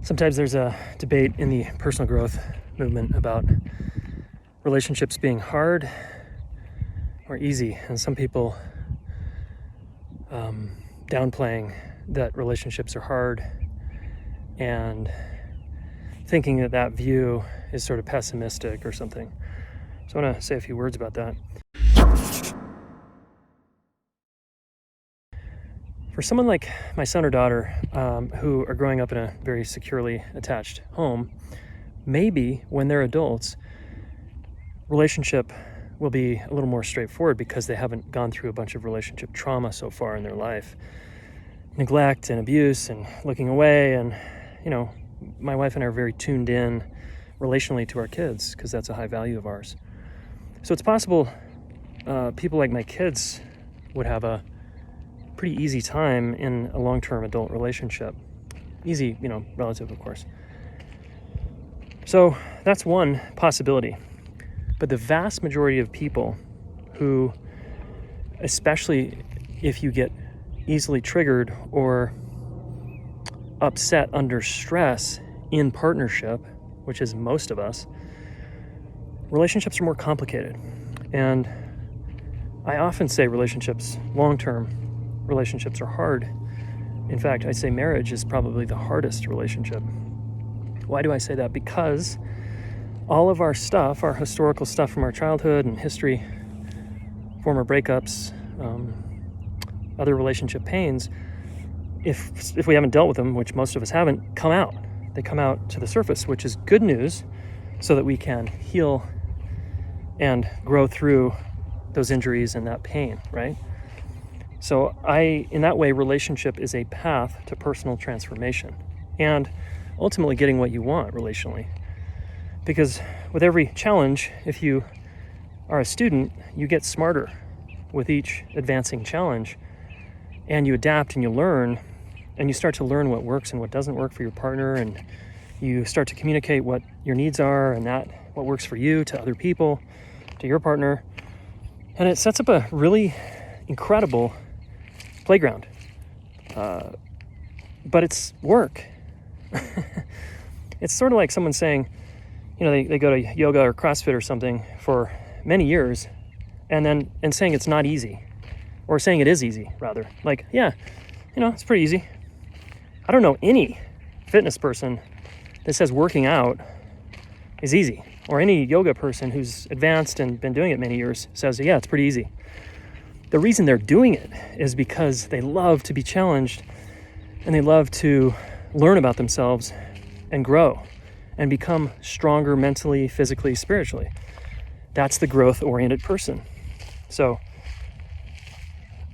Sometimes there's a debate in the personal growth movement about relationships being hard or easy, and some people downplaying that relationships are hard and thinking that that view is sort of pessimistic or something. So I want to say a few words about that. For someone like my son or daughter who are growing up in a very securely attached home, maybe when they're adults, relationship will be a little more straightforward because they haven't gone through a bunch of relationship trauma so far in their life. Neglect and abuse and looking away, and my wife and I are very tuned in relationally to our kids because that's a high value of ours. So it's possible people like my kids would have a pretty easy time in a long-term adult relationship. Easy, relative, of course. So that's one possibility. But the vast majority of people who, especially if you get easily triggered or upset under stress in partnership, which is most of us, relationships are more complicated. And I often say long-term relationships are hard. In fact, I say marriage is probably the hardest relationship. Why do I say that? Because all of our stuff, our historical stuff from our childhood and history, former breakups, other relationship pains, if we haven't dealt with them, which most of us haven't, come out. They come out to the surface, which is good news, so that we can heal and grow through those injuries and that pain, right? So in that way, relationship is a path to personal transformation and ultimately getting what you want relationally. Because with every challenge, if you are a student, you get smarter with each advancing challenge, and you adapt and you learn, and you start to learn what works and what doesn't work for your partner, and you start to communicate what your needs are and what works for you to other people, to your partner. And it sets up a really incredible playground. But it's work. It's sort of like someone saying, they go to yoga or CrossFit or something for many years and saying it's not easy, or saying it is easy, rather. Like, it's pretty easy. I don't know any fitness person that says working out is easy, or any yoga person who's advanced and been doing it many years says, yeah, it's pretty easy. The reason they're doing it is because they love to be challenged and they love to learn about themselves and grow and become stronger mentally, physically, spiritually. That's the growth-oriented person. So,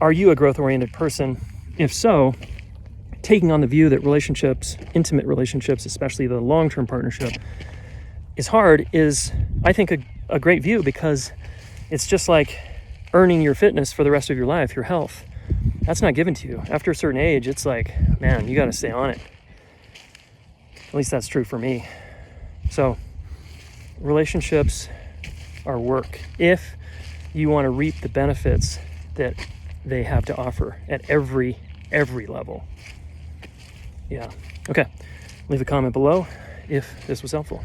are you a growth-oriented person? If so, taking on the view that relationships, intimate relationships, especially the long-term partnership, is hard is, I think, a great view, because it's just like earning your fitness for the rest of your life, your health. That's not given to you. After a certain age, it's like, man, you got to stay on it. At least that's true for me. So, relationships are work if you want to reap the benefits that they have to offer at every level. Yeah. Okay. Leave a comment below if this was helpful.